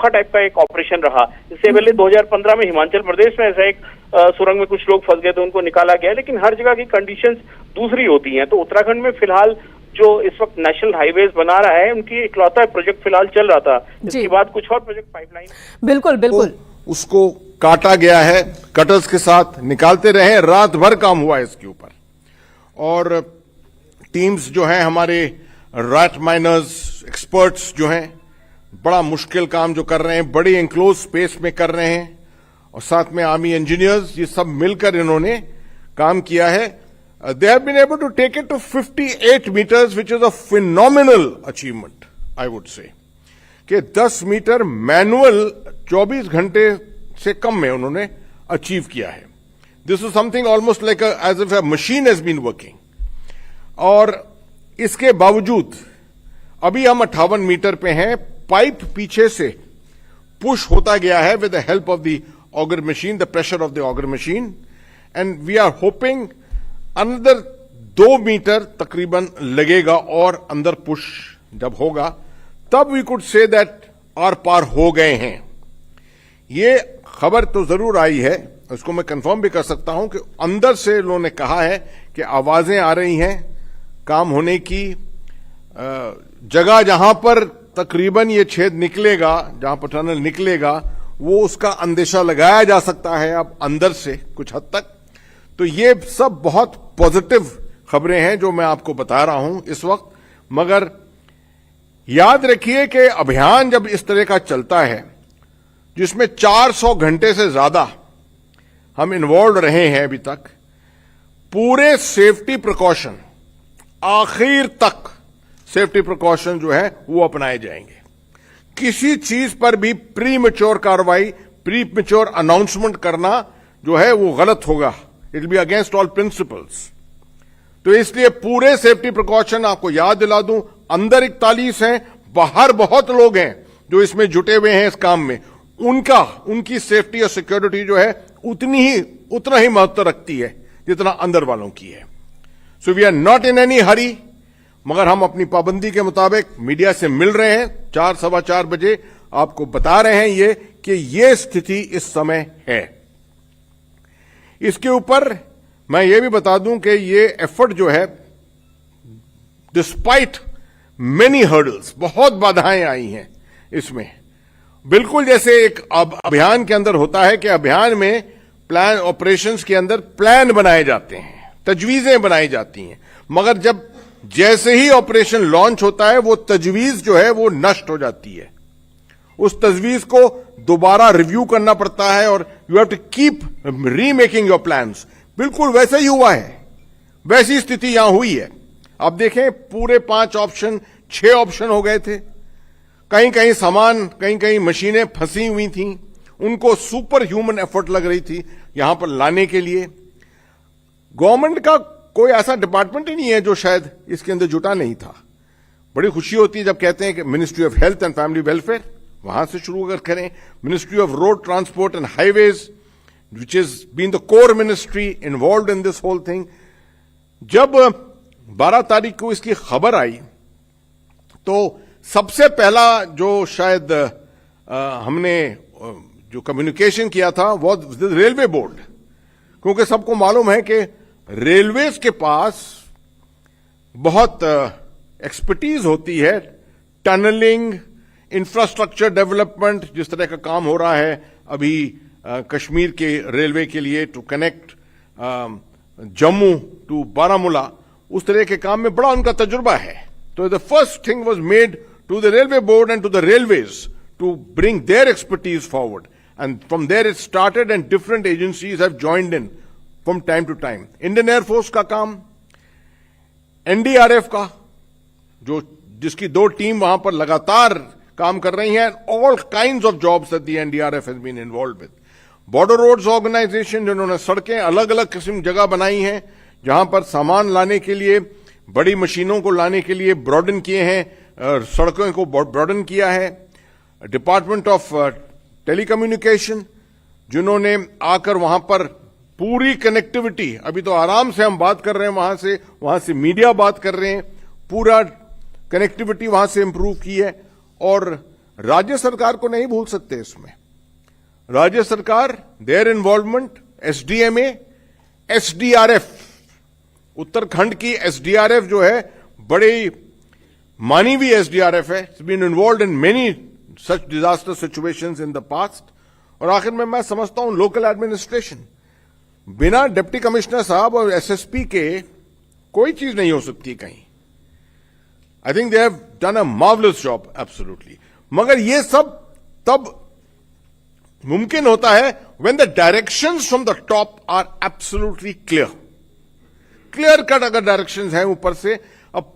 अनोखा टाइप का एक ऑपरेशन रहा। इससे पहले 2015 में हिमाचल प्रदेश में ऐसा एक सुरंग में कुछ लोग फंस गए थे, उनको निकाला गया, लेकिन हर जगह की कंडीशंस दूसरी होती हैं। तो उत्तराखंड में फिलहाल जो इस वक्त नेशनल हाईवेज बना रहा है, उनकी इकलौता प्रोजेक्ट फिलहाल चल रहा था। इसके बाद कुछ और प्रोजेक्ट पाइपलाइन बिल्कुल बिल्कुल उसको काटा गया है, कटर्स के साथ निकालते रहे, रात भर काम हुआ है इसके ऊपर। और टीम्स जो हैं हमारे रैट माइनर्स एक्सपर्ट्स जो हैं, बड़ा मुश्किल काम जो कर रहे हैं, बड़ी एंक्लोज स्पेस में कर रहे हैं, और साथ में आर्मी इंजीनियर्स, ये सब मिलकर इन्होंने काम किया है। They have been able to take it to 58 metres which is a phenomenal achievement, I would say, कि 10 मीटर मैनुअल 24 घंटे से कम में उन्होंने अचीव किया है। This is something almost like as if a machine has been working. और इसके बावजूद अभी हम 58 मीटर पे हैं। पाइप पीछे से पुश होता गया है with the help of the auger machine, the pressure of the auger machine, and we are hoping अंदर 2 मीटर तकरीबन लगेगा, और अंदर पुश जब होगा तब वी कुड से दैट आर पार हो गए हैं। ये खबर तो जरूर आई है, उसको मैं कंफर्म भी कर सकता हूं कि अंदर से उन्होंने कहा है कि आवाजें आ रही हैं काम होने की। जगह जहां पर तकरीबन ये छेद निकलेगा, जहां पर टनल निकलेगा, वो उसका अंदेशा लगाया जा सकता है अब अंदर से कुछ हद तक। तो ये सब बहुत पॉजिटिव खबरें हैं जो मैं आपको बता रहा हूं इस वक्त। मगर याद रखिए कि अभियान जब इस तरह का चलता है, जिसमें 400 घंटे से ज्यादा हम इन्वॉल्व रहे हैं अभी तक, पूरे सेफ्टी प्रिकॉशन, आखिर तक सेफ्टी प्रिकॉशन जो है वो अपनाए जाएंगे। किसी चीज पर भी प्री मैच्योर कार्रवाई, प्री मैच्योर अनाउंसमेंट करना जो है वो गलत होगा। It will be against all principles. तो इसलिए पूरे सेफ्टी प्रिकॉशन, आपको याद दिला दूं, अंदर 41 हैं, बाहर बहुत लोग हैं जो इसमें जुटे हुए हैं इस काम में। उनकी सेफ्टी और सिक्योरिटी जो है उतना ही महत्व रखती है जितना अंदर वालों की है। So we are not in any hurry, मगर हम अपनी पाबंदी के मुताबिक मीडिया से मिल रहे हैं 4, सवा 4 बजे, आपको बता रहे हैं ये कि ये स्थिति इस समय है। इसके ऊपर मैं ये भी बता दूं कि ये एफर्ट जो है, डिस्पाइट मेनी हर्डल्स, बहुत बाधाएं आई हैं इसमें। बिल्कुल जैसे एक अभियान के अंदर होता है कि अभियान में प्लान, ऑपरेशंस के अंदर प्लान बनाए जाते हैं, तजवीजें बनाई जाती हैं, मगर जब जैसे ही ऑपरेशन लॉन्च होता है वो तजवीज जो है वो नष्ट हो जाती है। उस तजवीज को दोबारा रिव्यू करना पड़ता है, और you have to keep remaking your plans. बिल्कुल वैसा ही हुआ है, वैसी स्थिति यहां हुई है। अब देखें, पूरे 5 ऑप्शन 6 ऑप्शन हो गए थे। कहीं कहीं सामान, कहीं कहीं मशीनें फंसी हुई थीं, उनको सुपर ह्यूमन एफर्ट लग रही थी यहां पर लाने के लिए। गवर्नमेंट का कोई ऐसा डिपार्टमेंट ही नहीं है जो शायद इसके अंदर जुटा नहीं था। बड़ी खुशी होती है जब कहते हैं कि ministry of health and family welfare, वहां से शुरू अगर करें, ministry of road transport and highways, which is been the core ministry involve in this whole thing. जब 12 तारीख को इसकी खबर आई तो सबसे पहला जो शायद हमने जो कम्युनिकेशन किया था वो रेलवे बोर्ड, क्योंकि सबको मालूम है कि रेलवेज के पास बहुत एक्सपर्टीज होती है, टनलिंग, इंफ्रास्ट्रक्चर डेवलपमेंट, जिस तरह का काम हो रहा है अभी कश्मीर के रेलवे के लिए to connect Jammu to Baramulla, उस तरह के काम में बड़ा उनका तजुर्बा है। तो the first thing was made to the railway board and to the railways to bring their expertise forward, and from there it started and different agencies have joined in from time to time. Indian air force का काम, NDRF का, जिसकी 2 team वहां पर लगातार काम कर रही हैं, all kinds of jobs that the NDRF has been involve with. Border roads organisation, जिन्होंने सड़कें अलग अलग किस्म जगह बनाई हैं जहां पर सामान लाने के लिए, बड़ी मशीनों को लाने के लिए ब्रॉडन किए हैं, सड़कों को ब्रॉडन किया है। डिपार्टमेंट ऑफ टेलीकम्युनिकेशन, जिन्होंने आकर वहां पर पूरी कनेक्टिविटी, अभी तो आराम से हम बात कर रहे हैं वहां से मीडिया बात कर रहे हैं, पूरा कनेक्टिविटी वहां से इंप्रूव की है। और राज्य सरकार को नहीं भूल सकते इसमें। राज्य सरकार, their involvement, SDMA, SDRF, Uttarakhand की एसडीआरएफ जो है बड़ी मानी हुई एसडीआरएफ है, it's been involved in many such disaster situations in the past. और आखिर में मैं समझता हूं लोकल एडमिनिस्ट्रेशन, बिना डिप्टी कमिश्नर साहब और एसएसपी के कोई चीज नहीं हो सकती कहीं। I think they have done a marvellous job, absolutely. मगर ये सब तब मुमकिन होता है when the directions from the top are absolutely clear cut. अगर डायरेक्शंस हैं ऊपर से, अब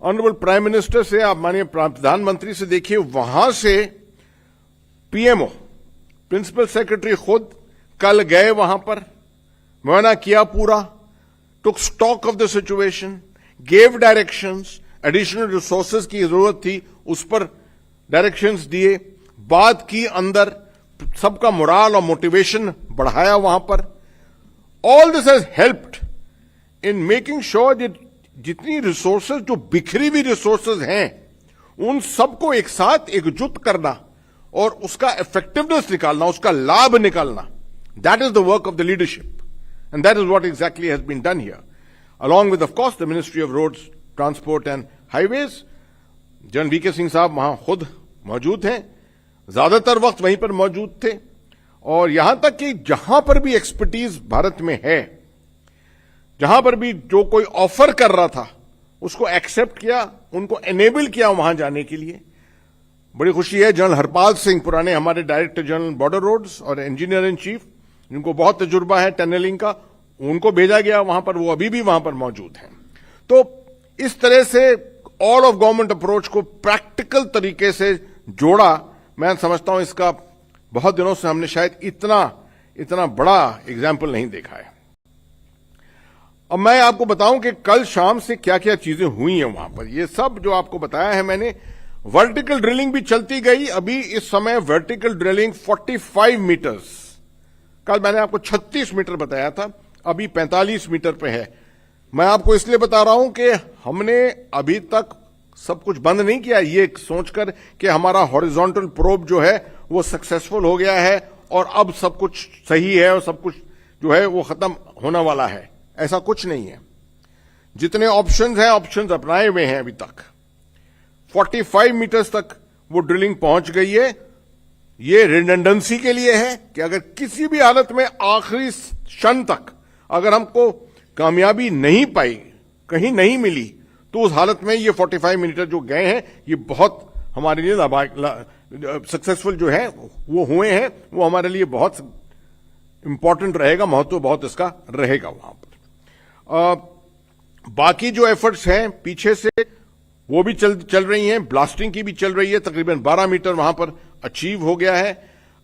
ऑनरेबल प्राइम मिनिस्टर से, आप मानिए प्रधानमंत्री से देखिए, वहां से पीएमओ, प्रिंसिपल सेक्रेटरी खुद कल गए वहां पर, मुआयना किया पूरा, took stock of the situation, gave directions, additional resources की जरूरत थी उस पर डायरेक्शंस दिए, बात की अंदर, सबका मोराल और मोटिवेशन बढ़ाया वहां पर। All this has helped in making sure that जितनी रिसोर्सेज, जो बिखरी हुई रिसोर्सेज हैं, उन सबको एक साथ एकजुट करना और उसका इफेक्टिवनेस निकालना, उसका लाभ निकालना, that is the work of the leadership and that is what exactly has been done here, along with of course the ministry of roads, transport and highways. General VK Singh साहब वहां खुद मौजूद हैं, ज्यादातर वक्त वहीं पर मौजूद थे। और यहां तक कि जहां पर भी एक्सपर्टीज भारत में है, जहां पर भी जो कोई ऑफर कर रहा था, उसको एक्सेप्ट किया, उनको एनेबल किया वहां जाने के लिए। बड़ी खुशी है, जनरल हरपाल सिंह, पुराने हमारे डायरेक्टर जनरल बॉर्डर रोड्स और इंजीनियर इन चीफ, जिनको बहुत तजुर्बा है टनलिंग का, उनको भेजा गया वहां पर, वो अभी भी वहां पर मौजूद हैं। तो इस तरह से ऑल ऑफ गवर्नमेंट अप्रोच को प्रैक्टिकल तरीके से जोड़ा। मैं समझता हूं इसका बहुत दिनों से हमने शायद इतना बड़ा एग्जाम्पल नहीं देखा है। अब मैं आपको बताऊं कि कल शाम से क्या क्या चीजें हुई हैं वहां पर। ये सब जो आपको बताया है मैंने, वर्टिकल ड्रिलिंग भी चलती गई। अभी इस समय वर्टिकल ड्रिलिंग 45 मीटर्स, कल मैंने आपको 36 मीटर बताया था, अभी 45 मीटर पे है। मैं आपको इसलिए बता रहा हूं कि हमने अभी तक सब कुछ बंद नहीं किया ये सोचकर कि हमारा हॉरिजॉन्टल प्रोब जो है वो सक्सेसफुल हो गया है और अब सब कुछ सही है और सब कुछ जो है वो खत्म होने वाला है। ऐसा कुछ नहीं है। जितने ऑप्शंस हैं, ऑप्शंस अपनाए हुए हैं अभी तक। 45 मीटर्स तक वो ड्रिलिंग पहुंच गई है। ये रिडंडेंसी के लिए है कि अगर किसी भी हालत में आखिरी क्षण तक अगर हमको कामयाबी नहीं पाई, कहीं नहीं मिली, तो उस हालत में ये 45 मीटर जो गए हैं, ये बहुत हमारे लिए सक्सेसफुल जो है वो हुए हैं, वो हमारे लिए बहुत इंपॉर्टेंट रहेगा, महत्व बहुत इसका रहेगा वहां पर। बाकी जो एफर्ट्स हैं पीछे से वो भी चल रही हैं, ब्लास्टिंग की भी चल रही है। तकरीबन 12 मीटर वहां पर अचीव हो गया है।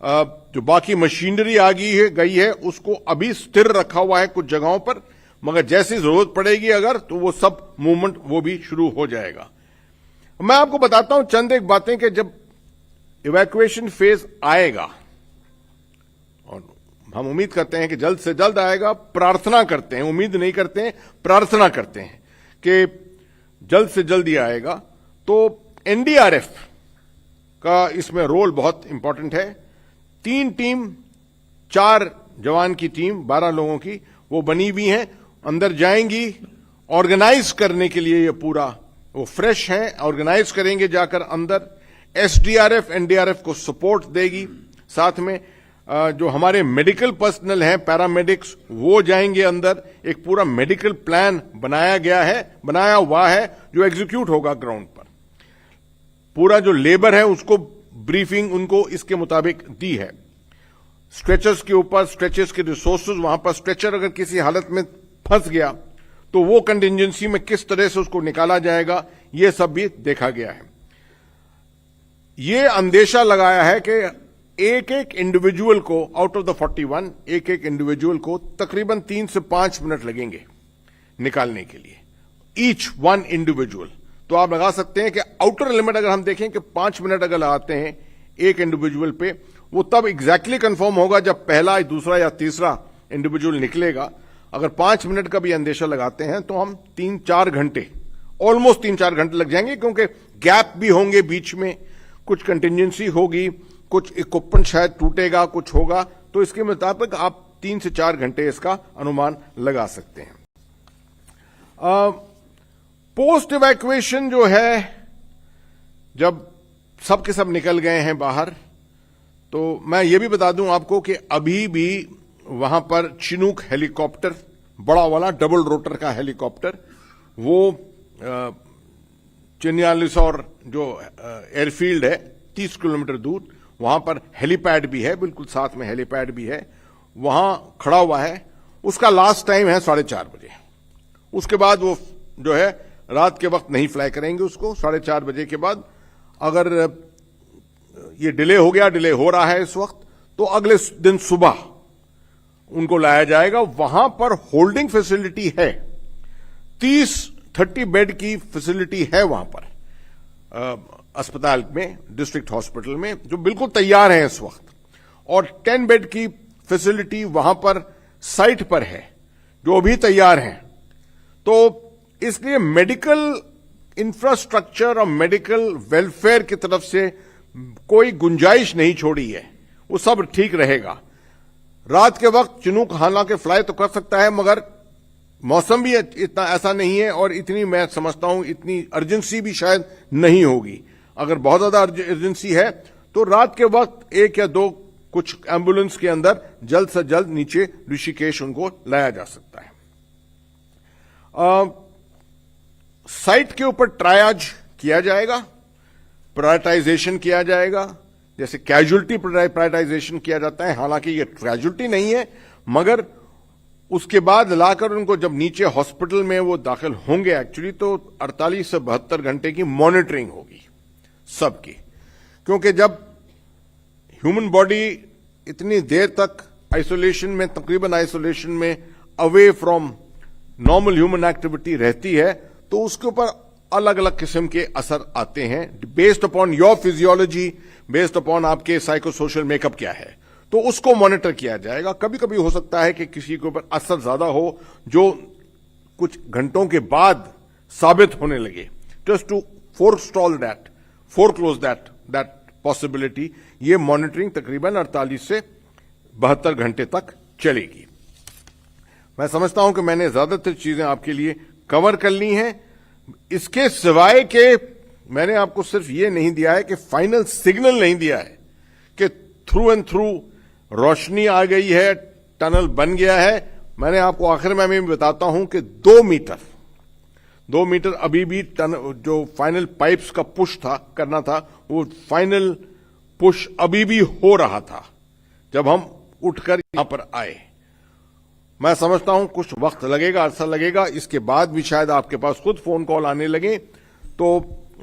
जो बाकी मशीनरी आ गई है उसको अभी स्थिर रखा हुआ है कुछ जगहों पर, मगर जैसी जरूरत पड़ेगी अगर, तो वो सब मूवमेंट वो भी शुरू हो जाएगा। मैं आपको बताता हूं चंद एक बातें कि जब इवैक्यूएशन फेज आएगा, और हम उम्मीद करते हैं कि जल्द से जल्द आएगा, प्रार्थना करते हैं, उम्मीद नहीं करते हैं, प्रार्थना करते हैं कि जल्द से जल्द ही आएगा। तो एनडीआरएफ का इसमें रोल बहुत इंपॉर्टेंट है। 3 टीम, 4 जवान की टीम, 12 लोगों की वो बनी हुई हैं, अंदर जाएंगी ऑर्गेनाइज करने के लिए। ये पूरा वो फ्रेश है, ऑर्गेनाइज करेंगे जाकर अंदर। एसडीआरएफ एनडीआरएफ को सपोर्ट देगी। साथ में जो हमारे मेडिकल पर्सनल हैं, पैरामेडिक्स, वो जाएंगे अंदर। एक पूरा मेडिकल प्लान बनाया हुआ है जो एग्जीक्यूट होगा ग्राउंड पर। पूरा जो लेबर है उसको ब्रीफिंग उनको इसके मुताबिक दी है। स्ट्रेचर्स के ऊपर, स्ट्रेचर्स के रिसोर्सेज, वहां पर स्ट्रेचर अगर किसी हालत में फंस गया तो वो कंटिजेंसी में किस तरह से उसको निकाला जाएगा, ये सब भी देखा गया है। ये अंदेशा लगाया है कि एक एक इंडिविजुअल को, आउट ऑफ द 41, एक एक इंडिविजुअल को तकरीबन 3 से 5 मिनट लगेंगे निकालने के लिए, ईच वन इंडिविजुअल। तो आप लगा सकते हैं कि आउटर लिमिट अगर हम देखें कि 5 मिनट अगर लगाते हैं एक इंडिविजुअल पे, वो तब एग्जैक्टली कंफर्म होगा जब पहला, दूसरा या तीसरा इंडिविजुअल निकलेगा। अगर 5 मिनट का भी अंदेशा लगाते हैं तो हम 3-4 घंटे, ऑलमोस्ट 3-4 घंटे लग जाएंगे, क्योंकि गैप भी होंगे बीच में, कुछ कंटिजेंसी होगी, कुछ इक्विपमेंट शायद टूटेगा, कुछ होगा, तो इसके मुताबिक आप 3 से 4 घंटे इसका अनुमान लगा सकते हैं। पोस्ट इवैक्यूएशन जो है, जब सब के सब निकल गए हैं बाहर, तो मैं ये भी बता दूं आपको कि अभी भी वहां पर चिनूक हेलीकॉप्टर, बड़ा वाला डबल रोटर का हेलीकॉप्टर, वो चिन्यालिसौर जो एयरफील्ड है 30 किलोमीटर दूर, वहां पर हेलीपैड भी है, बिल्कुल साथ में हेलीपैड भी है, वहां खड़ा हुआ है। उसका लास्ट टाइम है 4:30 बजे। उसके बाद वो जो है रात के वक्त नहीं फ्लाई करेंगे उसको। 4:30 बजे के बाद अगर ये डिले हो गया, डिले हो रहा है इस वक्त, तो अगले दिन सुबह उनको लाया जाएगा। वहां पर होल्डिंग फैसिलिटी है, 30 बेड की फैसिलिटी है वहां पर अस्पताल में, डिस्ट्रिक्ट हॉस्पिटल में, जो बिल्कुल तैयार है इस वक्त। और 10 बेड की फैसिलिटी वहां पर साइट पर है, जो भी तैयार है। तो इसलिए मेडिकल इंफ्रास्ट्रक्चर और मेडिकल वेलफेयर की तरफ से कोई गुंजाइश नहीं छोड़ी है, वो सब ठीक रहेगा। रात के वक्त चिनूक हालांकि फ्लाई तो कर सकता है, मगर मौसम भी इतना ऐसा नहीं है और इतनी, मैं समझता हूं, इतनी अर्जेंसी भी शायद नहीं होगी। अगर बहुत ज्यादा अर्जेंसी है तो रात के वक्त 1 या 2 कुछ एम्बुलेंस के अंदर जल्द से जल्द नीचे ऋषिकेश उनको लाया जा सकता है। साइट के ऊपर ट्रायज किया जाएगा, प्रायोरिटाइजेशन किया जाएगा, जैसे कैजुअल्टी प्रायोरिटाइजेशन किया जाता है। हालांकि ये कैजुअल्टी नहीं है, मगर उसके बाद लाकर उनको जब नीचे हॉस्पिटल में वो दाखिल होंगे एक्चुअली, तो 48 से 72 घंटे की मॉनिटरिंग होगी सबकी। क्योंकि जब ह्यूमन बॉडी इतनी देर तक आइसोलेशन में, तकरीबन आइसोलेशन में, away from normal human activity रहती है, तो उसके ऊपर अलग अलग किस्म के असर आते हैं, based upon your physiology, based upon आपके साइकोसोशल मेकअप क्या है, तो उसको मॉनिटर किया जाएगा। कभी कभी हो सकता है कि किसी के ऊपर असर ज्यादा हो, जो कुछ घंटों के बाद साबित होने लगे, just to foreclose that possibility. ये मॉनिटरिंग तकरीबन 48 से 72 घंटे तक चलेगी। मैं समझता हूं कि मैंने ज्यादातर चीजें आपके लिए कवर कर ली हैं। इसके सिवाय के मैंने आपको सिर्फ ये नहीं दिया है कि फाइनल सिग्नल नहीं दिया है कि थ्रू एंड थ्रू रोशनी आ गई है, टनल बन गया है। मैंने आपको आखिर में मैं बताता हूं कि 2 मीटर अभी भी जो फाइनल पाइप्स का पुश था, करना था, वो फाइनल पुश अभी भी हो रहा था जब हम उठकर यहां पर आए। मैं समझता हूं कुछ वक्त लगेगा, अरसा लगेगा, इसके बाद भी शायद आपके पास खुद फोन कॉल आने लगे, तो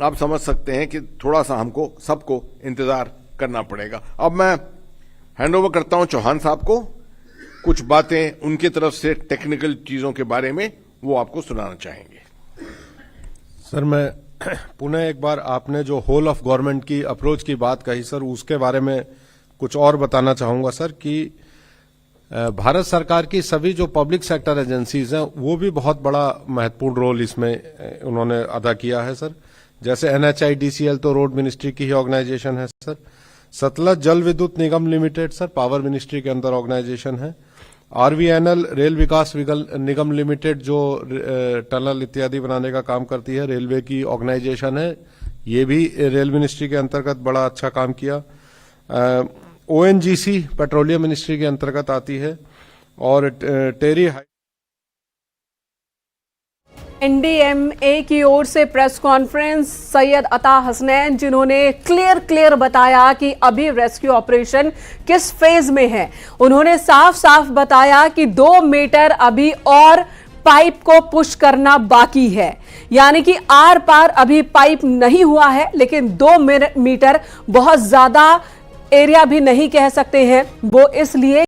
आप समझ सकते हैं कि थोड़ा सा हमको सबको इंतजार करना पड़ेगा। अब मैं हैंडओवर करता हूं चौहान साहब को, कुछ बातें उनकी तरफ से टेक्निकल चीजों के बारे में वो आपको सुनाना चाहेंगे। सर, मैं पुनः एक बार, आपने जो होल ऑफ गवर्नमेंट की अप्रोच की बात कही सर, उसके बारे में कुछ और बताना चाहूंगा सर कि भारत सरकार की सभी जो पब्लिक सेक्टर एजेंसीज हैं, वो भी बहुत बड़ा महत्वपूर्ण रोल इसमें उन्होंने अदा किया है सर। जैसे NHIDCL तो रोड मिनिस्ट्री की ही ऑर्गेनाइजेशन है सर। सतलज जल विद्युत निगम लिमिटेड सर पावर मिनिस्ट्री के अंदर ऑर्गेनाइजेशन है। RVNL रेल विकास निगम लिमिटेड जो टनल इत्यादि बनाने का काम करती है, रेलवे की ऑर्गेनाइजेशन है, ये भी रेल मिनिस्ट्री के अंतर्गत बड़ा अच्छा काम किया। ONGC पेट्रोलियम मिनिस्ट्री के अंतर्गत आती है। और टेरी NDMA की ओर से प्रेस कॉन्फ्रेंस, सैयद अता हसनैन, जिन्होंने क्लियर बताया कि अभी रेस्क्यू ऑपरेशन किस फेज में है। उन्होंने साफ बताया कि 2 मीटर अभी और पाइप को पुश करना बाकी है, यानी कि आर पार अभी पाइप नहीं हुआ है, लेकिन 2 मीटर बहुत ज्यादा एरिया भी नहीं कह सकते हैं वो, इसलिए